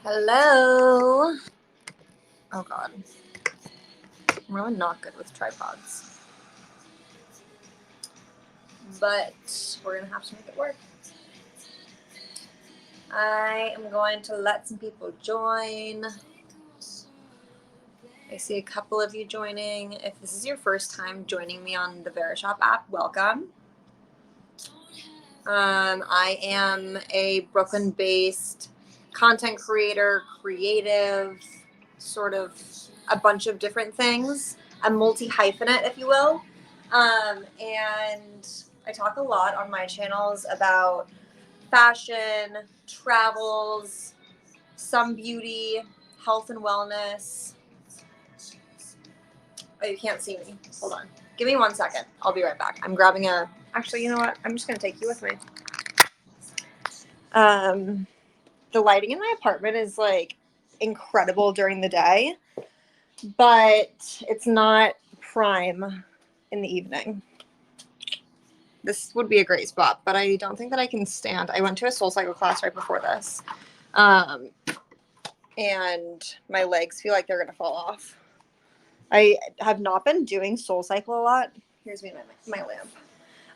Hello. Oh God. I'm really not good with tripods. But we're gonna have to make it work. I am going to let some people join. I see a couple of you joining. If this is your first time joining me on the Verishop app, welcome. I am a Brooklyn-based content creator, creative, sort of a bunch of different things. A multi-hyphenate, if you will. And I talk a lot on my channels about fashion, travels, some beauty, health and wellness. Oh, you can't see me. Hold on. Give me 1 second. I'll be right back. I'm grabbing a... Actually, you know what? I'm just going to take you with me. The lighting in my apartment is, like, incredible during the day, but it's not prime in the evening. This would be a great spot, but I don't think that I can stand. I went to a SoulCycle class right before this, and my legs feel like they're going to fall off. I have not been doing SoulCycle a lot. Here's me my lamp.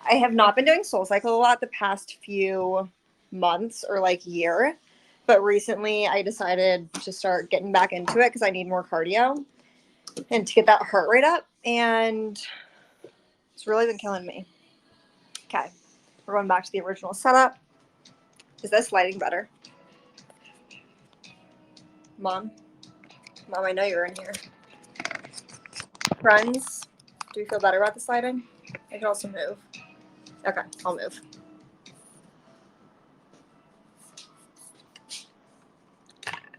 I have not been doing SoulCycle a lot the past few months or like year, but recently I decided to start getting back into it because I need more cardio and to get that heart rate up, and it's really been killing me. Okay, we're going back to the original setup. Is this lighting better? Mom, I know you're in here. Friends, do we feel better about this lighting? I can also move. Okay, I'll move.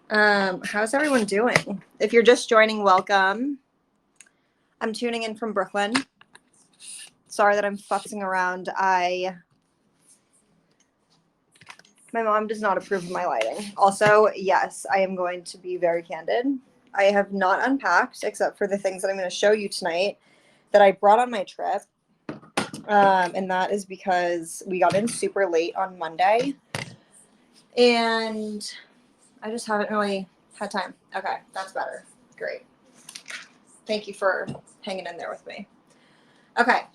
How's everyone doing? If you're just joining, welcome. I'm tuning in from Brooklyn. Sorry that I'm futzing around. My mom does not approve of my lighting. Also, yes, I am going to be very candid. I have not unpacked except for the things that I'm going to show you tonight that I brought on my trip. And that is because we got in super late on Monday. And I just haven't really had time. Okay, that's better. Great. Thank you for hanging in there with me. Okay,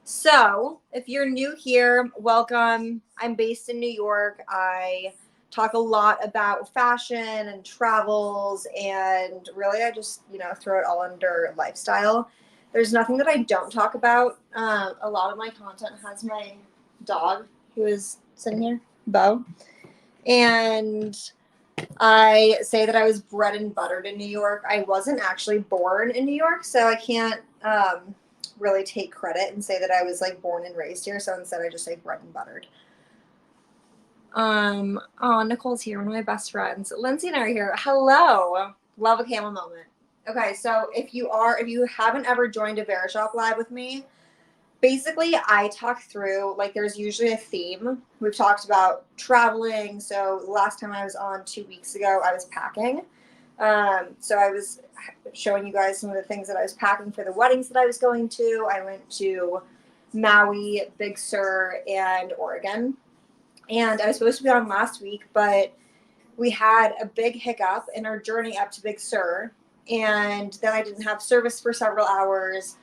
so if you're new here, welcome. I'm based in New York. I talk a lot about fashion and travels, and really I just, throw it all under lifestyle. There's nothing that I don't talk about. A lot of my content has my dog, who is sitting here, Bo. And I say that I was bred and buttered in New York. I wasn't actually born in New York, so I can't really take credit and say that I was like born and raised here. So instead I just say bred and buttered. Oh, Nicole's here, one of my best friends. Lindsay and I are here. Hello. Love a camel moment. Okay, so if you haven't ever joined a Verishop live with me, basically I talk through, like, there's usually a theme. We've talked about traveling. So the last time I was on 2 weeks ago, I was packing. So I was showing you guys some of the things that I was packing for the weddings that I was going to. I went to Maui, Big Sur, and Oregon. And I was supposed to be on last week, but we had a big hiccup in our journey up to Big Sur. And then I didn't have service for several hours.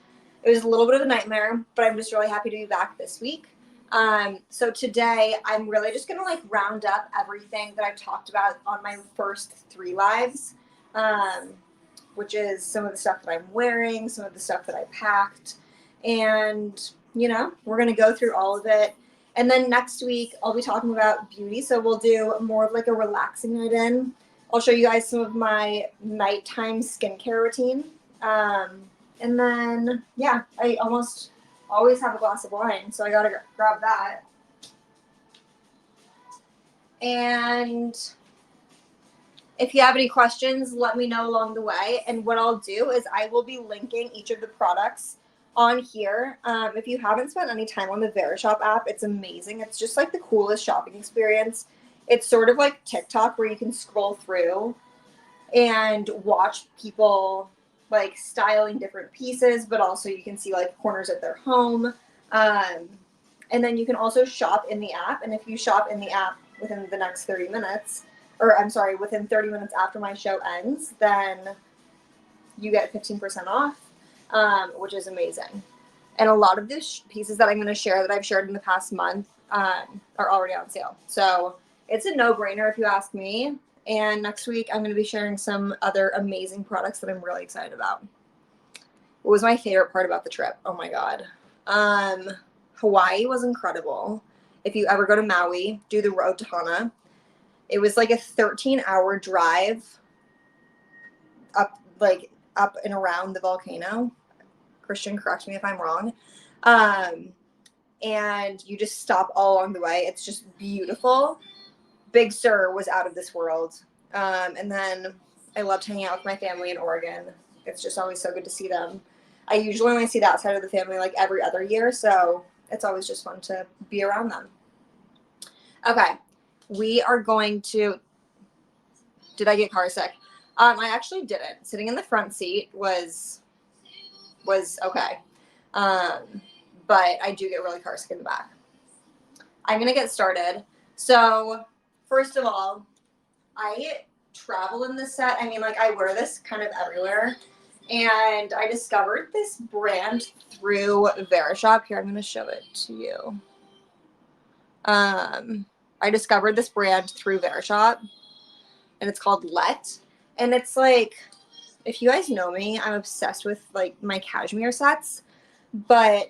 It was a little bit of a nightmare, but I'm just really happy to be back this week. So today I'm really just going to like round up everything that I've talked about on my first 3 lives, which is some of the stuff that I'm wearing, some of the stuff that I packed, and we're going to go through all of it. And then next week I'll be talking about beauty. So we'll do more of like a relaxing night in. I'll show you guys some of my nighttime skincare routine. And then, yeah, I almost always have a glass of wine, so I gotta grab that. And if you have any questions, let me know along the way. And what I'll do is I will be linking each of the products on here. If you haven't spent any time on the Verishop app, it's amazing. It's just like the coolest shopping experience. It's sort of like TikTok where you can scroll through and watch people like styling different pieces, but also you can see like corners of their home. And then you can also shop in the app. And if you shop in the app within the next 30 minutes, within 30 minutes after my show ends, then you get 15% off, which is amazing. And a lot of the pieces that I'm going to share that I've shared in the past month are already on sale. So it's a no-brainer if you ask me. And next week, I'm going to be sharing some other amazing products that I'm really excited about. What was my favorite part about the trip? Oh my God. Hawaii was incredible. If you ever go to Maui, do the road to Hana. It was like a 13-hour drive up and around the volcano. Christian, correct me if I'm wrong. And you just stop all along the way. It's just beautiful. Big Sur was out of this world. And then I loved hanging out with my family in Oregon. It's just always so good to see them. I usually only see that side of the family like every other year, so it's always just fun to be around them. Okay, we are going to, did I get car sick? I actually didn't. Sitting in the front seat was okay. But I do get really car sick in the back. I'm going to get started. So first of all, I travel in this set. I mean, like, I wear this kind of everywhere. And I discovered this brand through Verishop. Here, I'm going to show it to you. I discovered this brand through Verishop, and it's called Let. And it's like, if you guys know me, I'm obsessed with like my cashmere sets. But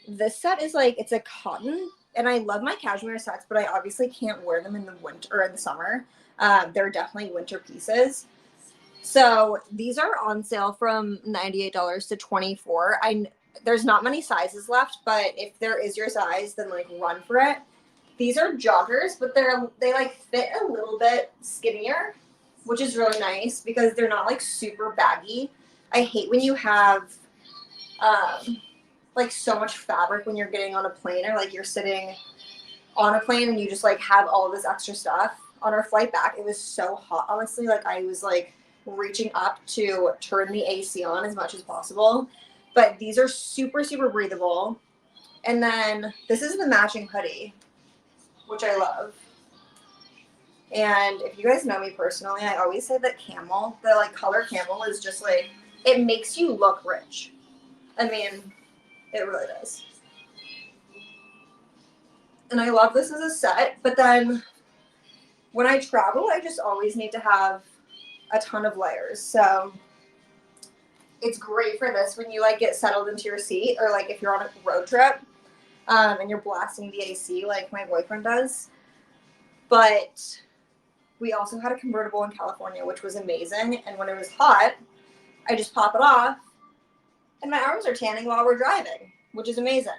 this set is like, it's a cotton, and I love my cashmere sets, but I obviously can't wear them in the winter or in the summer. They're definitely winter pieces. So these are on sale from $98 to $24. There's not many sizes left, but if there is your size, then like run for it. These are joggers, but they like fit a little bit skinnier, which is really nice because they're not like super baggy. I hate when you have like so much fabric when you're getting on a plane, or like you're sitting on a plane and you just like have all of this extra stuff. On our flight back, it was so hot, honestly. Like, I was like reaching up to turn the AC on as much as possible. But these are super, super breathable. And then this is the matching hoodie, which I love. And if you guys know me personally, I always say that camel, the like color camel, is just like, it makes you look rich. I mean, it really does. And I love this as a set, but then when I travel, I just always need to have a ton of layers. So it's great for this when you like get settled into your seat, or like if you're on a road trip and you're blasting the AC like my boyfriend does. But we also had a convertible in California, which was amazing. And when it was hot, I just pop it off and my arms are tanning while we're driving, which is amazing.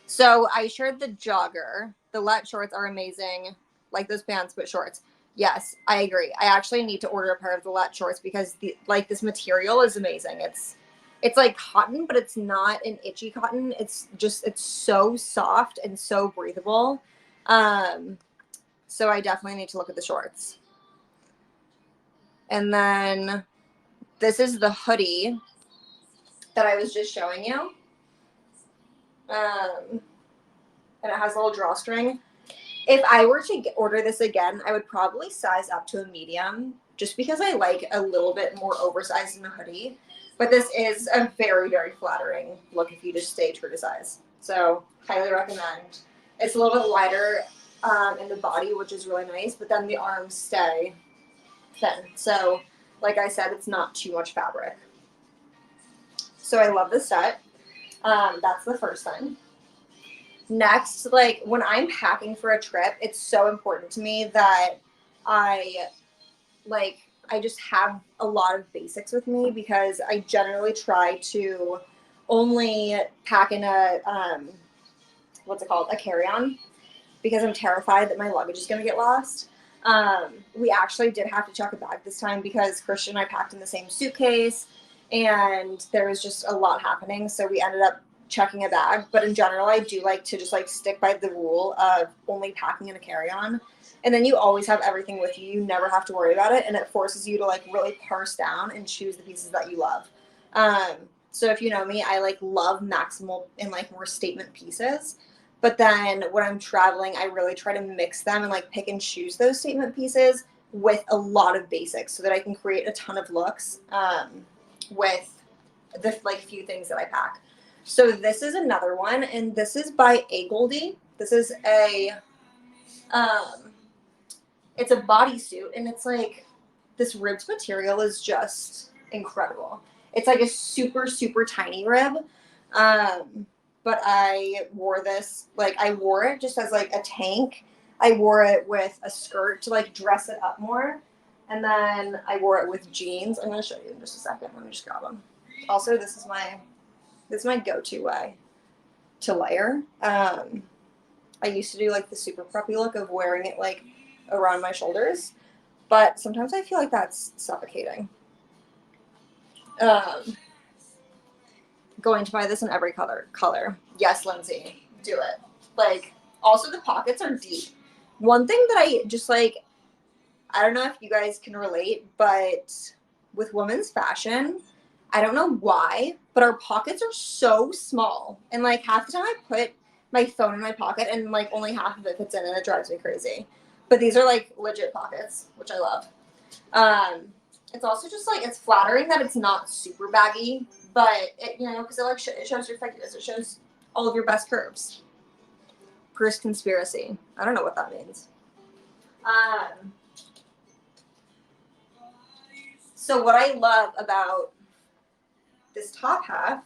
So I shared the jogger. The Let shorts are amazing, like those pants, but shorts. Yes, I agree. I actually need to order a pair of the Let shorts because this material is amazing. It's like cotton, but it's not an itchy cotton. It's so soft and so breathable. So I definitely need to look at the shorts. And then this is the hoodie that I was just showing you. And it has a little drawstring. If I were to order this again, I would probably size up to a medium, just because I like a little bit more oversized in a hoodie. But this is a very, very flattering look if you just stay true to size. So highly recommend. It's a little bit wider in the body, which is really nice, but then the arms stay thin. So like I said, it's not too much fabric. So I love this set. That's the first thing. Next, like when I'm packing for a trip, it's so important to me that I just have a lot of basics with me, because I generally try to only pack in a a carry-on, because I'm terrified that my luggage is going to get lost. We actually did have to check a bag this time because Christian and I packed in the same suitcase and there was just a lot happening. So we ended up checking a bag. But in general, I do like to just like stick by the rule of only packing in a carry-on. And then you always have everything with you. You never have to worry about it. And it forces you to like really parse down and choose the pieces that you love. So if you know me, I like love maximal and like more statement pieces. But then when I'm traveling, I really try to mix them and like pick and choose those statement pieces with a lot of basics so that I can create a ton of looks with the like few things that I pack. So this is another one, and this is by A Goldie. This is it's a bodysuit, and it's like this ribbed material is just incredible. It's like a super, super tiny rib. But I wore this, like I wore it just as like a tank. I wore it with a skirt to like dress it up more. And then I wore it with jeans. I'm gonna show you in just a second. Let me just grab them. Also, this is my go-to way to layer. I used to do like the super preppy look of wearing it like around my shoulders, but sometimes I feel like that's suffocating. Going to buy this in every color. Yes, Lindsay, do it. Like, also the pockets are deep. One thing that I just like, I don't know if you guys can relate, but with women's fashion, I don't know why, but our pockets are so small. And like half the time I put my phone in my pocket and like only half of it fits in and it drives me crazy. But these are like legit pockets, which I love. It's also just like, it's flattering that it's not super baggy, but it, you know, because it like it shows your figures. It shows all of your best curves. Purse conspiracy. I don't know what that means. So what I love about this top half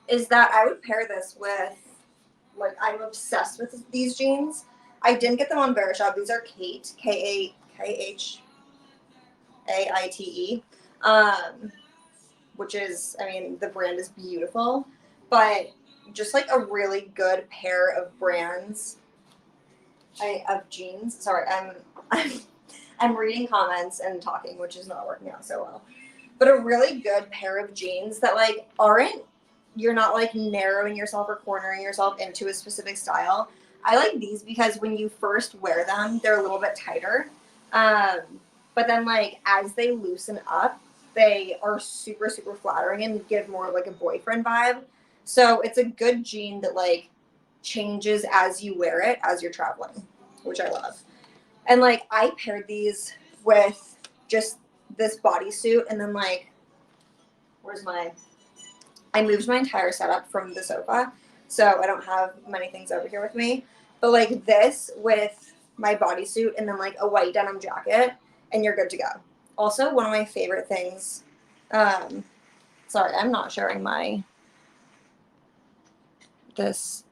is that I would pair this with, like, I'm obsessed with these jeans. I didn't get them on Verishop. These are Kate, Khaite, which is, I mean, the brand is beautiful, but just like a really good pair of brands of jeans. Sorry, I'm reading comments and talking, which is not working out so well. But a really good pair of jeans that like aren't, you're not like narrowing yourself or cornering yourself into a specific style. I like these because when you first wear them, they're a little bit tighter. But then like as they loosen up, they are super, super flattering and give more of like a boyfriend vibe. So it's a good jean that like changes as you wear it as you're traveling, which I love. And like I paired these with just this bodysuit, and then like I moved my entire setup from the sofa, so I don't have many things over here with me. But like this with my bodysuit and then like a white denim jacket, and you're good to go. Also, one of my favorite things. Sorry, I'm not sharing my this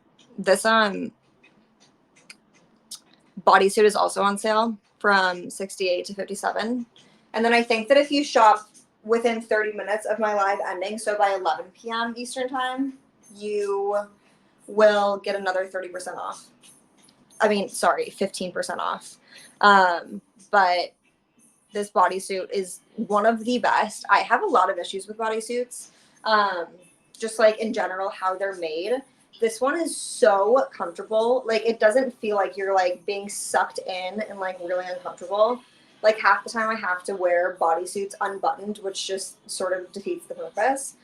bodysuit is also on sale from 68 to 57. And then I think that if you shop within 30 minutes of my live ending, so by 11 p.m. Eastern time, you will get another 30% off. I mean, sorry, 15% off. But this bodysuit is one of the best. I have a lot of issues with bodysuits, just like in general, how they're made. This one is so comfortable. Like, it doesn't feel like you're like being sucked in and like really uncomfortable. Like half the time I have to wear bodysuits unbuttoned, which just sort of defeats the purpose.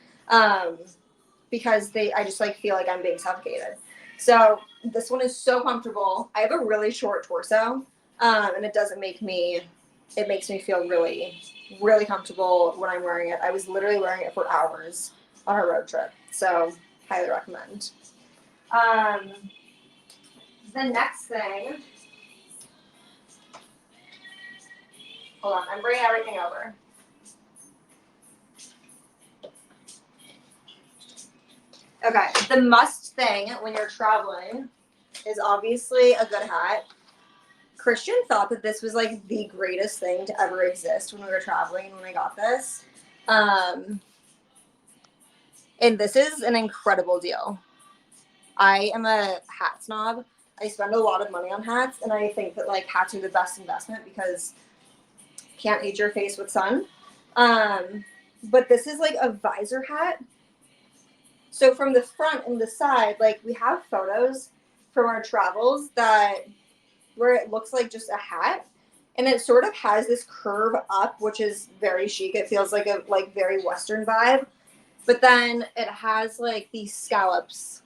Because I just like feel like I'm being suffocated. So this one is so comfortable. I have a really short torso, and it makes me feel really, really comfortable when I'm wearing it. I was literally wearing it for hours on a road trip. So highly recommend. The next thing, hold on, I'm bringing everything over. Okay, the must thing when you're traveling is obviously a good hat. Christian thought that this was like the greatest thing to ever exist when we were traveling and when I got this. And this is an incredible deal. I am a hat snob. I spend a lot of money on hats, and I think that like hats are the best investment because you can't age your face with sun. But this is like a visor hat. So from the front and the side, like we have photos from our travels where it looks like just a hat, and it sort of has this curve up, which is very chic. It feels like a like very Western vibe, but then it has like these scallops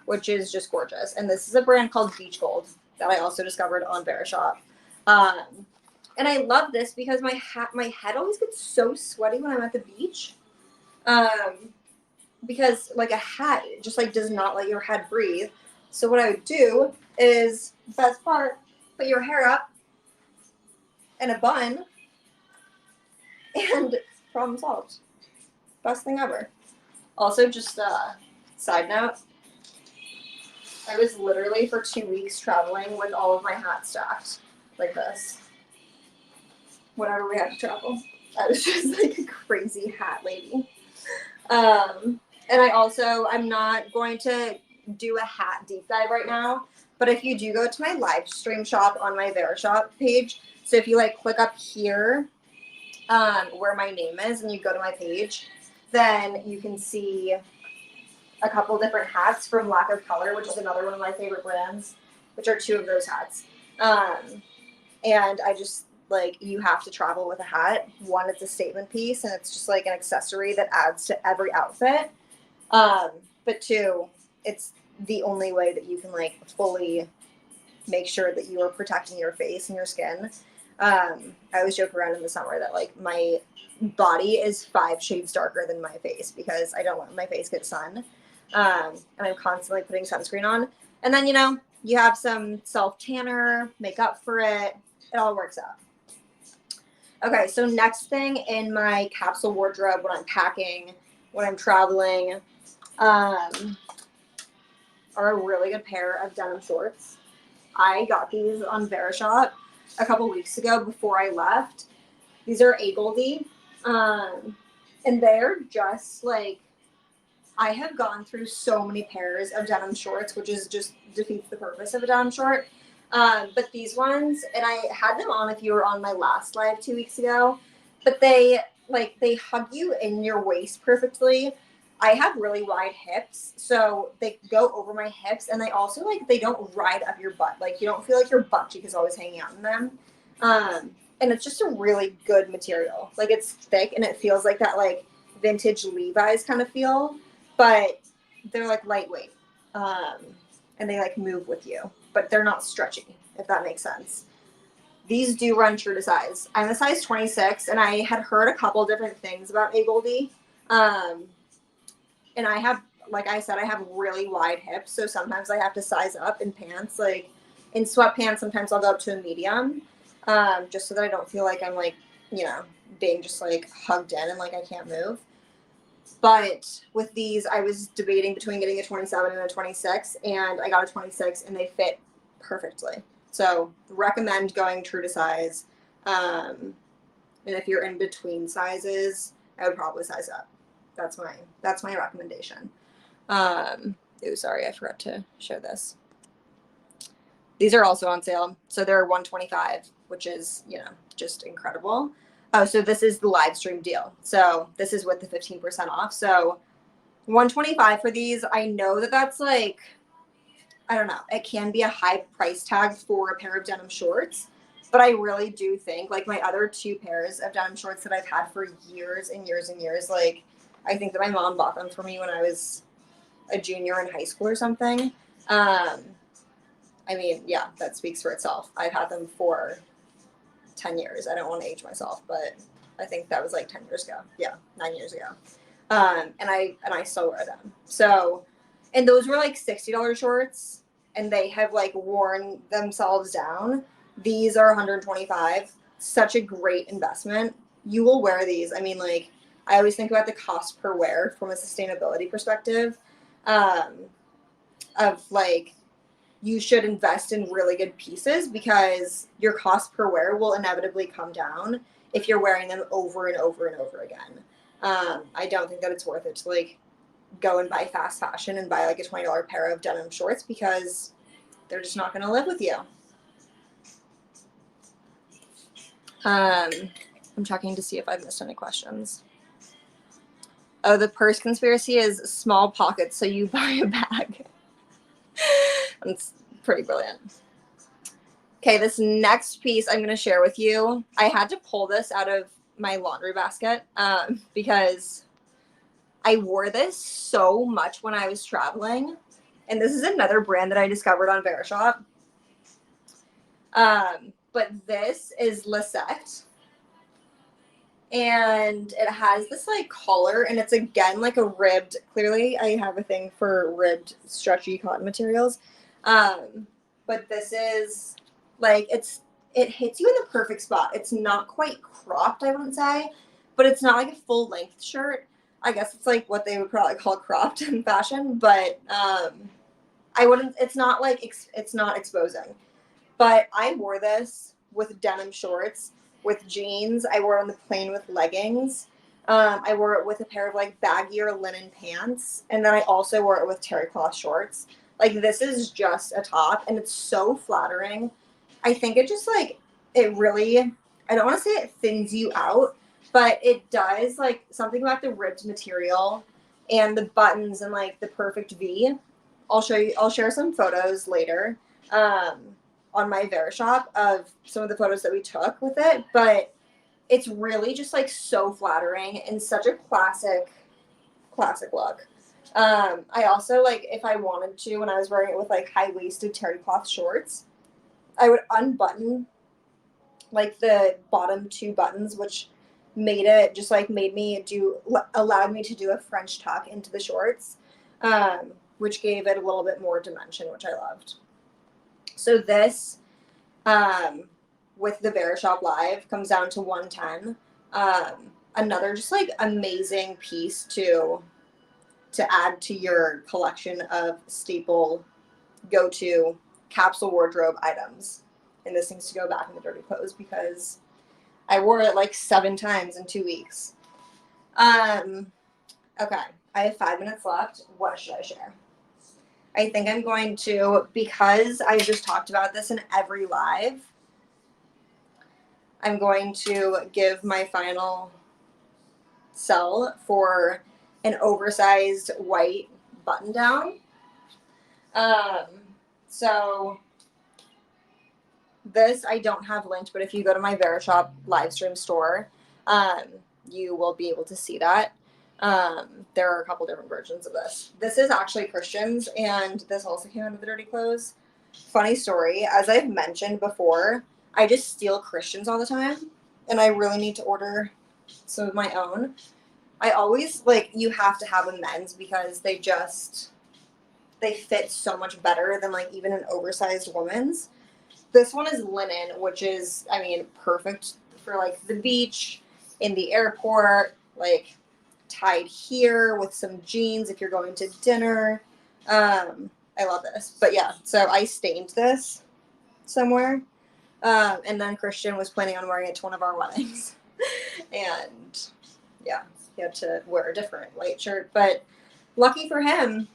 which is just gorgeous. And this is a brand called Beach Gold that I also discovered on Verishop. And I love this because my head always gets so sweaty when I'm at the beach. Because like a hat just like does not let your head breathe. So what I would do is, best part, put your hair up in a bun and problem solved. Best thing ever. Also, just side note, I was literally for 2 weeks traveling with all of my hats stacked like this. Whenever we had to travel, I was just like a crazy hat lady. And I'm not going to do a hat deep dive right now, but if you do go to my live stream shop on my Verishop page, so if you like click up here where my name is and you go to my page, then you can see a couple different hats from Lack of Color, which is another one of my favorite brands, which are 2 of those hats. And I just, like, you have to travel with a hat. 1, it's a statement piece, and it's just like an accessory that adds to every outfit. But 2, it's the only way that you can like fully make sure that you are protecting your face and your skin. I always joke around in the summer that like my body is 5 shades darker than my face because I don't let my face get sun. And I'm constantly putting sunscreen on. And then, you know, you have some self tanner, make up for it. It all works out. Okay, so next thing in my capsule wardrobe when I'm packing, when I'm traveling, are a really good pair of denim shorts. I got these on Verishop a couple weeks ago before I left. These are A Goldie, and they're just like, I have gone through so many pairs of denim shorts, which is just defeats the purpose of a denim short. But these ones, and I had them on if you were on my last live 2 weeks ago, but they hug you in your waist perfectly. I have really wide hips, so they go over my hips, and they also like, they don't ride up your butt. Like you don't feel like your butt cheek is always hanging out in them. And it's just a really good material. Like it's thick and it feels like that like vintage Levi's kind of feel, but they're like lightweight. And they like move with you, but they're not stretchy, if that makes sense. These do run true to size. I'm a size 26, and I had heard a couple different things about A Goldie. And I have, like I said, I have really wide hips, so sometimes I have to size up in pants. Like in sweatpants, sometimes I'll go up to a medium, just so that I don't feel like I'm like, you know, being just like hugged in and like I can't move. But with these, I was debating between getting a 27 and a 26, and I got a 26, and they fit perfectly. So recommend going true to size. And if you're in between sizes, I would probably size up. That's my recommendation. Sorry, I forgot to show this. These are also on sale. So they're $125, which is, you know, just incredible. Oh, so this is the live stream deal. So this is with the 15% off. So $125 for these. I know that that's like, I don't know, it can be a high price tag for a pair of denim shorts, but I really do think like my other 2 pairs of denim shorts that I've had for years and years and years, like I think that my mom bought them for me when I was a junior in high school or something. I mean, yeah, that speaks for itself. I've had them for 10 years. I don't want to age myself, but I think that was like 10 years ago. Yeah, 9 years ago. And I still wear them. So, and those were like $60 shorts, and they have like worn themselves down. These are $125. Such a great investment. You will wear these. I mean, like, I always think about the cost per wear from a sustainability perspective, of like, you should invest in really good pieces because your cost per wear will inevitably come down if you're wearing them over and over and over again. I don't think that it's worth it to like go and buy fast fashion and buy like a $20 pair of denim shorts because they're just not going to live with you. I'm checking to see if I've missed any questions. Oh, the purse conspiracy is small pockets, so you buy a bag. That's pretty brilliant. Okay, this next piece I'm going to share with you. I had to pull this out of my laundry basket because I wore this so much when I was traveling, And this is another brand that I discovered on Verishop. But this is Lisette. And it has this like collar, and it's again like a ribbed. Clearly, I have a thing for ribbed, stretchy cotton materials. But this is like it hits you in the perfect spot. It's not quite cropped, I wouldn't say, but it's not like a full length shirt. I guess it's like what they would probably call cropped in fashion, but I wouldn't. It's not like it's not exposing. But I wore this with denim shorts, with jeans. I wore it on the plane with leggings. I wore it with a pair of like baggier linen pants. And then I also wore it with terry cloth shorts. Like this is just a top and it's so flattering. I think it just like, it really, I don't want to say it thins you out, but it does like something about the ribbed material and the buttons and like the perfect V. I'll share some photos later. On my Verishop of some of the photos that we took with it, but it's really just like so flattering and such a classic look. I also like if I wanted to, when I was wearing it with like high-waisted terry cloth shorts, I would unbutton like the bottom two buttons, which allowed me to do a French tuck into the shorts, which gave it a little bit more dimension, which I loved. So this, with the Verishop Live, comes down to 110. Another just like amazing piece to add to your collection of staple go-to capsule wardrobe items. And this needs to go back in the dirty clothes because I wore it like 7 times in 2 weeks. Okay, I have 5 minutes left. What should I share? I think I'm going to, because I just talked about this in every live, I'm going to give my final sell for an oversized white button down. So this I don't have linked, but if you go to my Verishop live stream store, you will be able to see that. There are a couple different versions of this. This is actually Christian's, and this also came out of the dirty clothes. Funny story, as I've mentioned before, I just steal Christian's all the time, and I really need to order some of my own. I always, like, you have to have a men's because they fit so much better than, like, even an oversized woman's. This one is linen, which is, I mean, perfect for, like, the beach, in the airport, like, tied here with some jeans if you're going to dinner. I love this. But yeah, so I stained this somewhere. And then Christian was planning on wearing it to one of our weddings. And yeah, he had to wear a different white shirt. But lucky for him,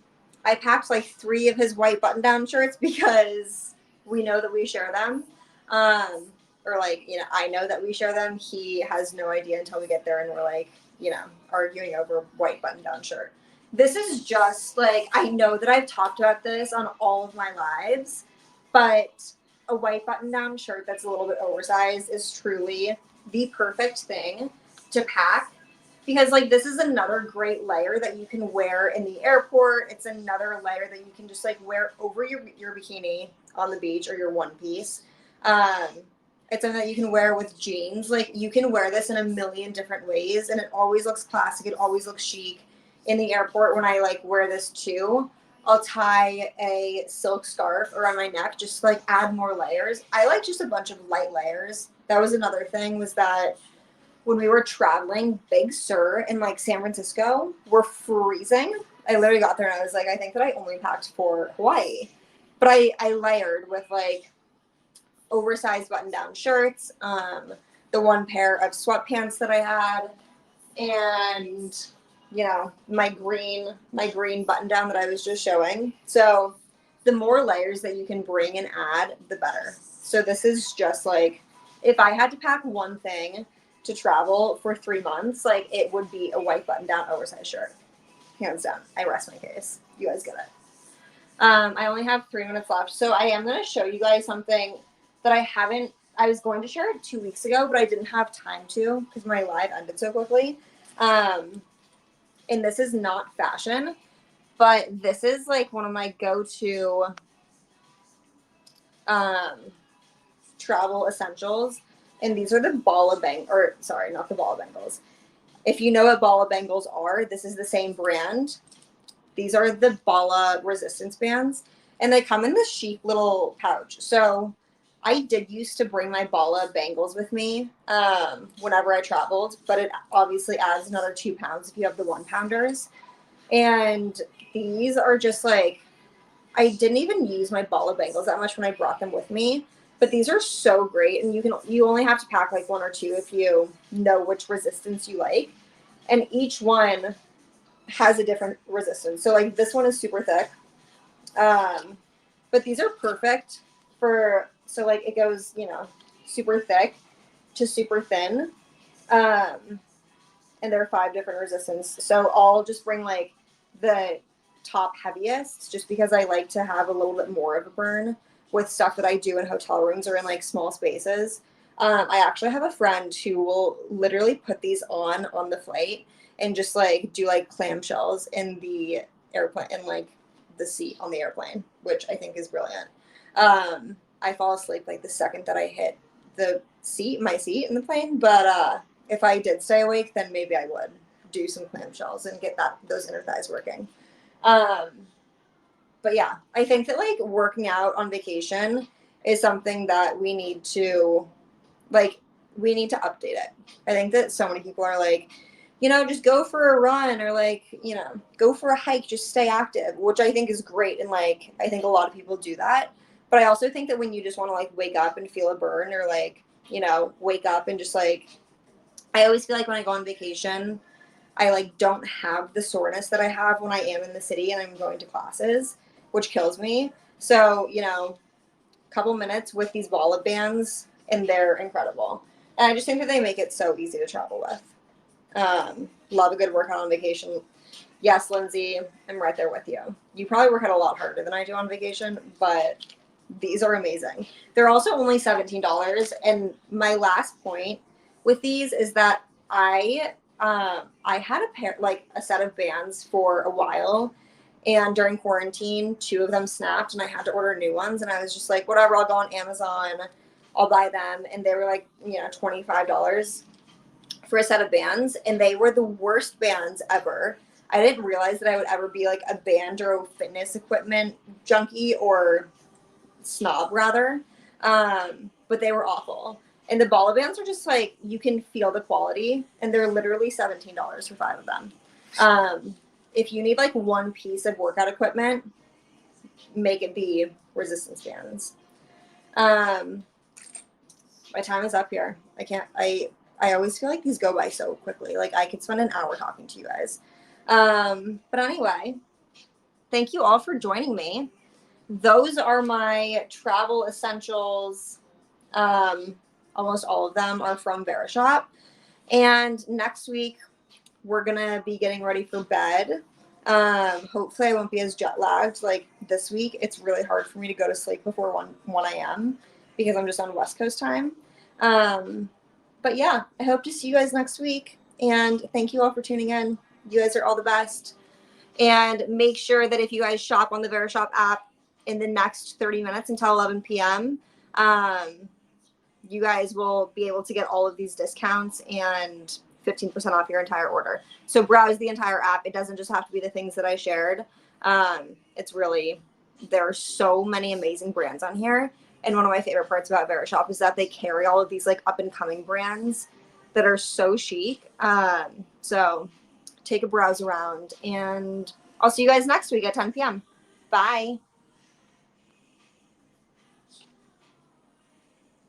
I packed like 3 of his white button-down shirts because we know that we share them. Or like, you know, I know that we share them. He has no idea until we get there and we're like, you know, arguing over white button-down shirt. This is just like, I know that I've talked about this on all of my lives, but a white button-down shirt that's a little bit oversized is truly the perfect thing to pack because, like, this is another great layer that you can wear in the airport. It's another layer that you can just, like, wear over your bikini on the beach or your one piece. It's something that you can wear with jeans. Like, you can wear this in a million different ways, and it always looks classic. It always looks chic. In the airport, when I, like, wear this too, I'll tie a silk scarf around my neck just to, like, add more layers. I like just a bunch of light layers. That was another thing, was that when we were traveling, Big Sur in, like, San Francisco, were freezing. I literally got there and I was like, I think that I only packed for Hawaii. But I layered with, like, oversized button-down shirts, the one pair of sweatpants that I had, and, you know, my green button-down that I was just showing. So the more layers that you can bring and add, the better. So this is just like, if I had to pack one thing to travel for 3 months, like, it would be a white button-down oversized shirt. Hands down. I rest my case. You guys get it. I only have 3 minutes left, so I am going to show you guys something that I was going to share it 2 weeks ago, but I didn't have time to because my live ended so quickly. And this is not fashion, But this is like one of my go-to travel essentials. And these are the Bala or sorry, not the Bala Bangles. If you know what Bala Bangles are, this is the same brand. These are the Bala resistance bands, and they come in this chic little pouch. So I did used to bring my Bala bangles with me whenever I traveled, but it obviously adds another 2 pounds if you have the 1-pounders. And these are just like, I didn't even use my Bala bangles that much when I brought them with me, but these are so great. And you only have to pack like 1 or 2 if you know which resistance you like. And each one has a different resistance. So like this one is super thick. But these are perfect for, so like it goes, super thick to super thin. And there are 5 different resistance. So I'll just bring like the top heaviest just because I like to have a little bit more of a burn with stuff that I do in hotel rooms or in like small spaces. I actually have a friend who will literally put these on the flight and just like do like clamshells in the airplane, in like the seat on the airplane, which I think is brilliant. I fall asleep like the second that I hit my seat in the plane, but if I did stay awake, then maybe I would do some clamshells and get those inner thighs working. But yeah, I think that like working out on vacation is something that we need to update it. I think that so many people are like, just go for a run or like, go for a hike, just stay active, which I think is great. And like, I think a lot of people do that. But I also think that when you just want to like wake up and feel a burn or like, wake up and just like, I always feel like when I go on vacation, I like don't have the soreness that I have when I am in the city and I'm going to classes, which kills me. So, couple minutes with these Bala bands and they're incredible. And I just think that they make it so easy to travel with. Love a good workout on vacation. Yes, Lindsay, I'm right there with you. You probably work out a lot harder than I do on vacation, but these are amazing. They're also only $17. And my last point with these is that I had a set of bands for a while, and during quarantine, 2 of them snapped, and I had to order new ones. And I was just like, whatever, I'll go on Amazon, I'll buy them, and they were like, $25 for a set of bands, and they were the worst bands ever. I didn't realize that I would ever be like a band or a fitness equipment junkie or snob rather. But they were awful. And the Bala bands are just like, you can feel the quality, and they're literally $17 for 5 of them. If you need like one piece of workout equipment, make it be resistance bands. My time is up here. I always feel like these go by so quickly. Like I could spend an hour talking to you guys. But anyway, thank you all for joining me. Those are my travel essentials. Almost all of them are from Verishop. And next week, we're going to be getting ready for bed. Hopefully I won't be as jet lagged. Like this week, it's really hard for me to go to sleep before 1 a.m. because I'm just on West Coast time. But yeah, I hope to see you guys next week. And thank you all for tuning in. You guys are all the best. And make sure that if you guys shop on the Verishop app in the next 30 minutes until 11 p.m., you guys will be able to get all of these discounts and 15% off your entire order. So browse the entire app. It doesn't just have to be the things that I shared. It's really, there are so many amazing brands on here. And one of my favorite parts about Verishop is that they carry all of these like up and coming brands that are so chic. So take a browse around, and I'll see you guys next week at 10 p.m. Bye.